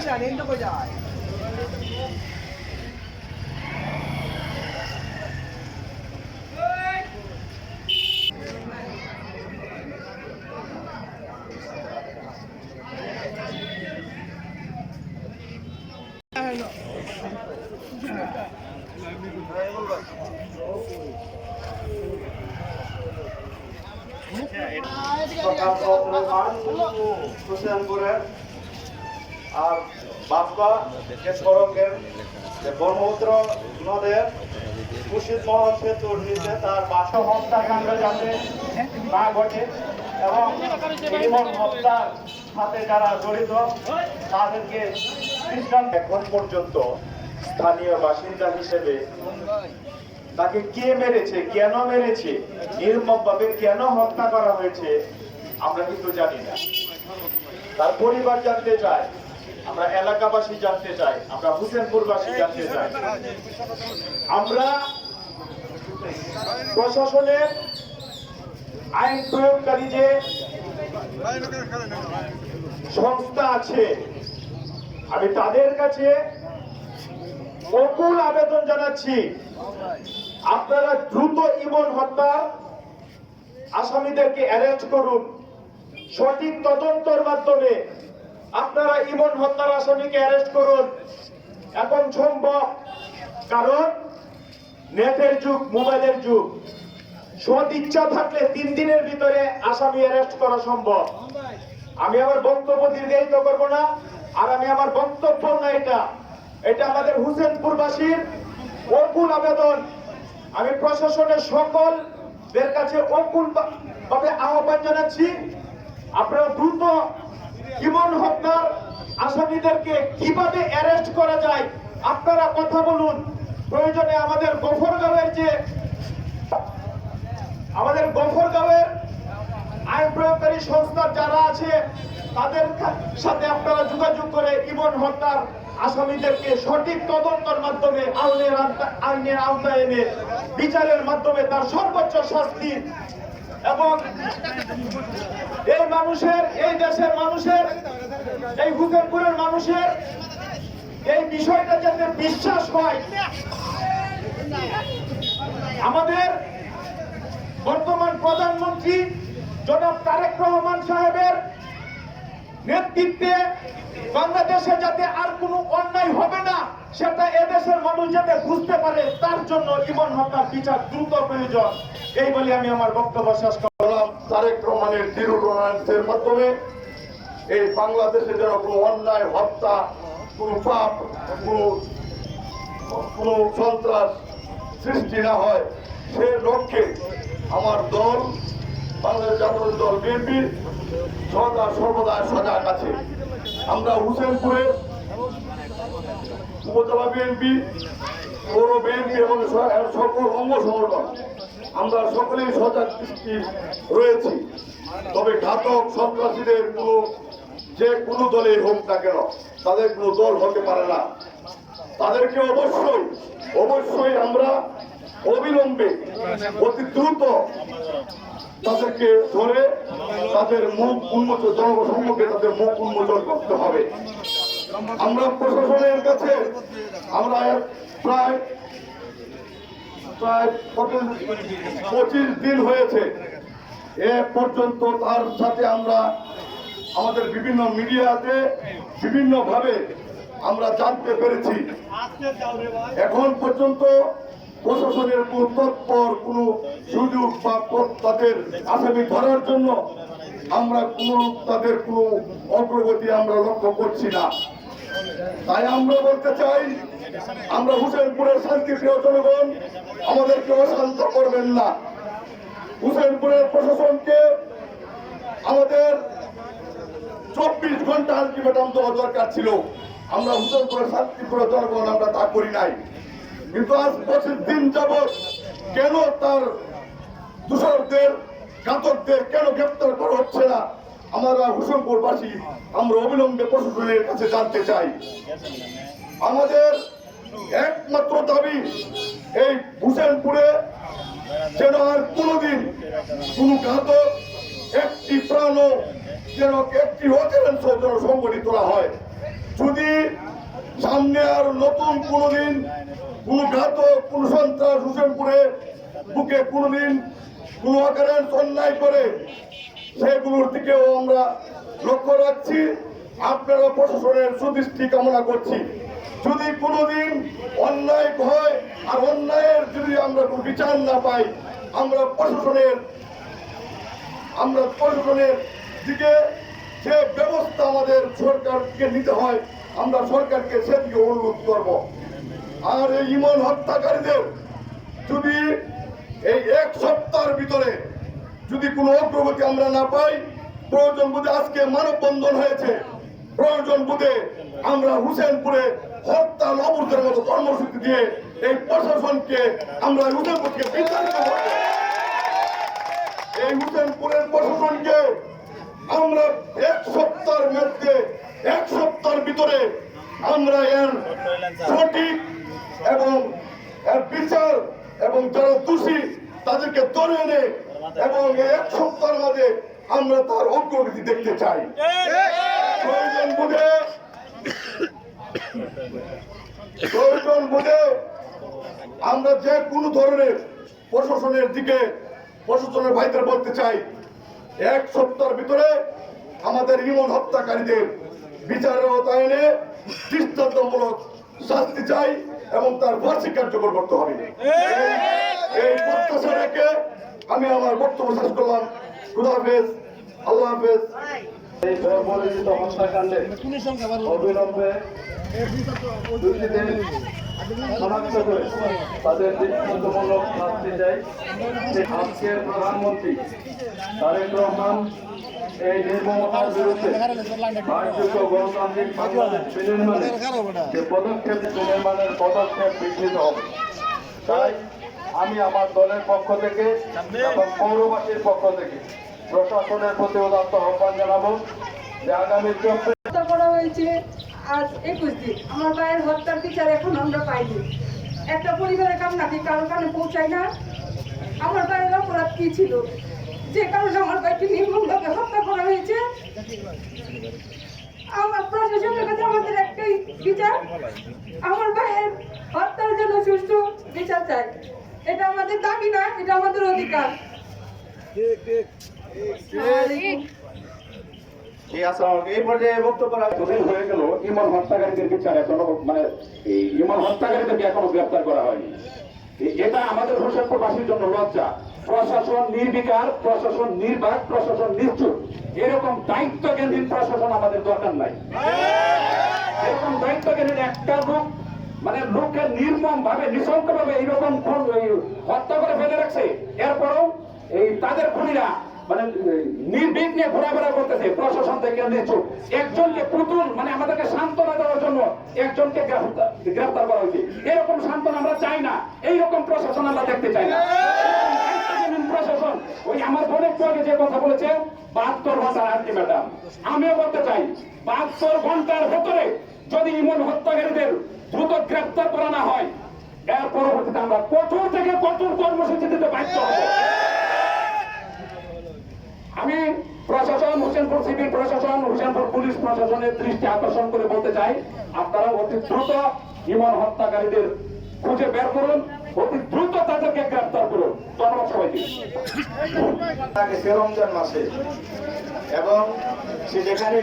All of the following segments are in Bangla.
জানেন তো কোথায় আর বাপ্পা সড়কের ব্রহ্মপুত্র নদের মুর্শিদ মহল সেতুর নিচে তার বাসা হত্যাকাণ্ড যাতে না ঘটে এবং ইমন হত্যার সাথে যারা জড়িত তাদেরকে এখন পর্যন্ত স্থানীয় বাসিন্দা হিসেবে তাকে কে মেরেছে, কেন মেরেছে, নির্মমভাবে কেন হত্যা করা হয়েছে আমরা কিন্তু জানি না। তার পরিবার জানতে চায়, আমরা এলাকাবাসী জানতে চাই, আমরা হুসেনপুরবাসী জানতে চাই। আমরা প্রশাসনের আইন প্রয়োগকারী যে সংস্থা আছে আমি তাদের কাছে অকুল আবেদন জানাচ্ছি, আপনারা দ্রুত ইমন হত্যার আসামিদেরকে অ্যারেস্ট করুন। সঠিক তদন্তের মাধ্যমে আপনারা ইমন হত্যার আসামিকে অ্যারেস্ট করুন। এখন সম্ভব, কারণ নেটের যুগ, মোবাইলের যুগ। সৎ ইচ্ছা থাকলে 3 দিনের ভিতরে আসামি অ্যারেস্ট করা সম্ভব। আমি আমার বক্তব্য দীর্ঘায়িত করব না, আর আমি আমার বক্তব্য না, এটা আমাদের হুসেনপুরবাসীর অকুল আবেদন। আমি প্রশাসনের সকলদের কাছে অকুল ভাবে আহ্বান জানাচ্ছি, আপনারা দ্রুত ইমন হত্যার আসামিদেরকে কিভাবে অ্যারেস্ট করা যায় আপনারা কথা বলুন। প্রয়োজনে আমাদের গফরগাঁওয়ের আইন প্রয়োগকারী সংস্থা যারা আছে তাদের সাথে আপনারা যোগাযোগ করে ইমন হত্যার আসামিদেরকে সঠিক তদন্তের মাধ্যমে আইনের আওতায় এনে বিচারের মাধ্যমে তার সর্বোচ্চ শাস্তি এবং এই দেশের মানুষের, এই হুসেনপুরের মানুষের এই বিষয়টা যাতে বিশ্বাস হয়। আমাদের বর্তমান প্রধানমন্ত্রী জনাব তারেক রহমান সাহেবের নেতৃত্বে বাংলাদেশে যাতে আর কোনো অন্যায় হবে না সেটা এদেশের মানুষ যাতে বুঝতে পারে, তার জন্য ইমন হত্যার বিচার দ্রুত প্রয়োজন। এই বলে আমি আমার বক্তব্য শেষ করলাম। তারেক রহমানের দৃঢ় রোমান্সের মাধ্যমে এই বাংলাদেশে যেন কোনো অন্যায়, হত্যা, কোনো পাপ, কোনো সন্ত্রাস সৃষ্টি না হয়, সে লক্ষ্যে আমার দল, বাংলাদেশ জাতীয় দল বিএনপি সর্বদা সজাগ আছে। আমরা হুসেনপুরে উপজেলা বিএনপি, পৌর বিএনপি এবং সকল অঙ্গ সংগঠন আমরা সকলেই সজাগ দৃষ্টি রয়েছি। তবে ঘাতক সন্ত্রাসীদের যে কোনো দলেই হোক না কেন, তাদের কোনো দল হতে পারে না। তাদেরকে অবশ্যই আমরা অবিলম্বে অতি দ্রুত তাদেরকে ধরে তাদের মুখ উন্মোচন, জনসম্মুখে তাদের মুখ উন্মোচন করতে হবে। আমরা প্রশাসনের কাছে আমরা প্রায় 25 দিন হয়েছে এ পর্যন্ত তার সাথে আমরা আমাদের বিভিন্ন মিডিয়াতে বিভিন্নভাবে আমরা জানতে পেরেছি। এখন পর্যন্ত প্রশাসনের কোন তৎপর কোন সুযোগ বা তাদের আসামি ধরার জন্য আমরা তাদের কোনো অগ্রগতি আমরা লক্ষ্য করছি না। তাই আমরা বলতে চাই, আমরা হুসেনপুরের শান্তিপ্রিয় জনগণ, আমাদেরকে অশান্ত করবেন না। হুসেনপুরের প্রশাসনকে আমাদের 24 ঘন্টা আলটিমেটাম দেওয়া দরকার ছিল। আমরা হুসেনপুরের শান্তিপ্রিয় জনগণ আমরা তা করি নাই, কিন্তু আজ 25 দিন যাবৎ কেন তার দূষকদের, ঘাতকদের কেন গ্রেপ্তার করা হচ্ছে না, আমরা হুসেনপুরবাসী আমরা অবিলম্বে প্রশাসনের কাছে জানতে চাই। আমাদের একমাত্র দাবি এই হুসেনপুরে যেন আর কোনোদিন কোনো ঘাতক একটি প্রাণ যেন একটি অচেতনস যেন সংগঠিত না হয়। যদি সামনে আর নতুন কোনোদিন কোনো ঘাতক কোনো সন্ত্রাস হুসেনপুরে বুকে কোনোদিন কোনো অকারেন্স অন্যায় করে সেগুলোর দিকেও আমরা লক্ষ্য রাখছি। আপনারা প্রশাসনের সুদৃষ্টি কামনা করছি। যদি কোনোদিন অন্যায় হয় আর অন্যায়ের যদি আমরা কোনো বিচার না পাই, আমরা প্রশাসনের দিকে যে ব্যবস্থা আমাদের সরকারকে নিতে হয় আমরা সরকারকে সেদিকে অনুরোধ করব। আর এই ইমন হত্যাকারীদের যদি এই এক সপ্তাহের ভিতরে যদি কোনো অগ্রগতি আমরা না পাই, প্রয়োজন বোধে আজকে মানববন্ধন হয়েছে, প্রয়োজন বোধে আমরা হুসেনপুরে হত্যা অবরোধের মতো কর্মসূচি দিয়ে এই প্রশাসনকে আমরা হুসেনপুরকে বিতাড়িত করব। এই হুসেনপুরের প্রশাসনকে আমরা এক সপ্তাহের ভিতরে আমরা এর সঠিক এবং এর বিচার এবং যারা দোষী তাদেরকে ধরে এনে এবং এক সপ্তাহের মাঝে আমরা তার অগ্রগতি দেখতে চাই। প্রয়োজন বুঝে আমরা যে কোনো ধরনের প্রশাসনের ভাইদের বলতে চাই, এক সপ্তাহের ভিতরে আমাদের ইমন হত্যাকারীদের বিচারের আওতায় এনে দৃষ্টান্তমূলক শাস্তি চাই এবং তার বার্ষিক কার্যকর করতে হবে। এই প্রত্যাশা রেখে আমি আমার বক্তব্য শেষ করলাম। খুদা হাফেজ, আল্লাহ হাফেজ। এই পরিচিত হত্যাকাণ্ডে অবিলম্বে দোষীদের শনাক্ত করে তাদের দৃষ্টান্তমূলক শাস্তি চাই। আজকের প্রধানমন্ত্রী তারেক রহমান এই নির্মমতার বিরুদ্ধে ভারতীয় গণতান্ত্রিক বাংলাদেশ বিনির্মাণে যে পদক্ষেপ বিঘ্নিত হবে। তাই আমি আমার দলের পক্ষ থেকে এবং পৌরবাসীর পক্ষ থেকে প্রশাসনের প্রতি উদাত্ত আহ্বান জানাবো যে আগামী হত্যা করা হয়েছে আজ 21 দিন। আমার ভাইয়ের হত্যার বিচার এখন আমরা পাইনি। একটা পরিবারের কান্না কি কারো কানে পৌঁছায় না? আমার ভাইয়ের অপরাধ কি ছিল যে কারণে আমার ভাইকে নির্মমভাবে হত্যা করা হয়েছে? আমার প্রশাসনের কাছে আমাদের একটাই বিচার, আমার ভাইয়ের হত্যার জন্য সুষ্ঠু বিচার চাই। এটা আমাদের দাবি না, এটা আমাদের অধিকার। এই পর্যায়ে বক্তব্য হয়ে গেল ইমন হত্যাকারীদের বিচার এখনো এই ইমন হত্যাকারীদেরকে এখনো গ্রেফতার করা হয়নি। এটা আমাদের হোসেনপুরবাসীর জন্য লজ্জা। প্রশাসন নির্বিকার, প্রশাসন নির্বাক, প্রশাসন নিশ্চুপ, এরকম দায়িত্বজ্ঞানহীন প্রশাসন আমাদের দরকার নাই। এরকম দায়িত্বজ্ঞানহীন একটা লোক লোককে নির্মম ভাবে নৃশংস ভাবে এইরকম হত্যা করে ফেলে রাখছে। এরপরও এই তাদের খুনিরা নির্বিঘ্নে ঘোরাফেরা করতেছে, প্রশাসন থেকে নিশ্চুপ। একজনকে পুতুল আমাদেরকে সান্ত্বনা দেওয়ার জন্য একজনকে গ্রেফতার করা হয়েছে। এরকম সান্ত্বনা আমরা চাই না, এইরকম প্রশাসন আমরা দেখতে চাই না। প্রশাসন ওই আমার বোনের পক্ষে যে কথা বলেছে 72 ঘন্টার আলটিমেটাম, আমিও বলতে চাই 72 ঘন্টার ভেতরে যদি ইমন হত্যাকারীদের দ্রুত গ্রেফতার করা না হয়, এর পরবর্তীতে আমরা কঠোর থেকে কঠোর কর্মসূচি দিতে বাধ্য হব। আমি প্রশাসন, হোসেনপুর সিভিল প্রশাসন, হোসেনপুর পুলিশ প্রশাসনের দৃষ্টি আকর্ষণ করে বলতে চাই, আপনারা অতি দ্রুত ইমন হত্যাকারীদের খুঁজে বের করুন, অতি দ্রুত তাদেরকে গ্রেফতার করুন। ধন্যবাদ সবাইকে। রমজান মাসে এবং সে যেখানে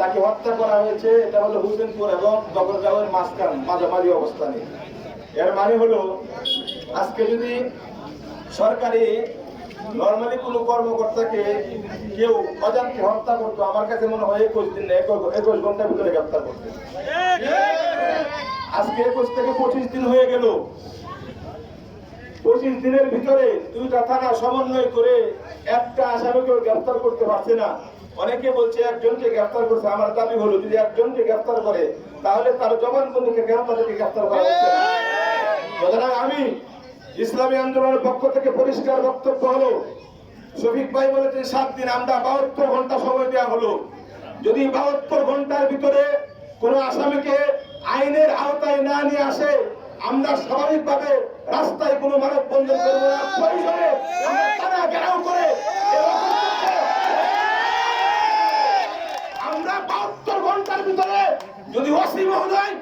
তাকে হত্যা করা হয়েছে এটা হলো হুসেনপুর এবং জগৎগাঁওয়ের মাঝামাঝি অবস্থানে। এর মানে হলো আজকে যদি সরকারি নর্মালি কোনো কর্মকর্তাকে কেউ অজান্তে হত্যা করতো, আমার কাছে মনে হয় 21 দিন না 21 ঘন্টার ভিতরে গ্রেফতার করতে। আজকে 21 থেকে 25 দিন হয়ে গেল। 25 দিনের ভিতরে 2টা থানা সমন্বয় করে একটা আসামিকেও গ্রেফতার করতে পারছে না। অনেকে বলছে একজনকে গ্রেফতার করছে। আমার দাবি হলো যদি একজনকে গ্রেফতার করে তাহলে তার জবানবন্দিকে কেন তাদেরকে গ্রেফতার করা হচ্ছে না? সুতরাং আমি ইসলামী আন্দোলনের পক্ষ থেকে পরিষ্কার বক্তব্য হলো, শফিক ভাই বলেছেন 7 দিন, আমরা 72 ঘন্টা সময় দেওয়া হলো। যদি 72 ঘন্টার ভিতরে কোন আসামিকে আইনের আওতায় না নিয়ে আসে আমরা স্বাভাবিকভাবে রাস্তায় কোনো মানববন্ধন করবো না। প্রয়োজনে আমরা থানা ঘেরাও করে আমরা 72 ঘন্টার ভিতরে যদি ওসি মহোদয়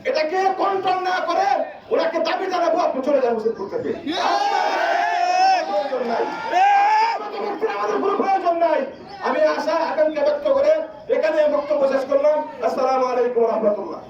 এটাকে কন্ট্রোল না করে ওনাকে দাবি জানাবো আপনি চলে যান হোসেনপুর থেকে। প্রয়োজন নাই, আমাদের কোনো প্রয়োজন নাই। আমি আশা আকাঙ্ক্ষা ব্যক্ত করে এখানে বক্তব্য শেষ করলাম। আসসালামু আলাইকুম ওয়া রাহমাতুল্লাহ।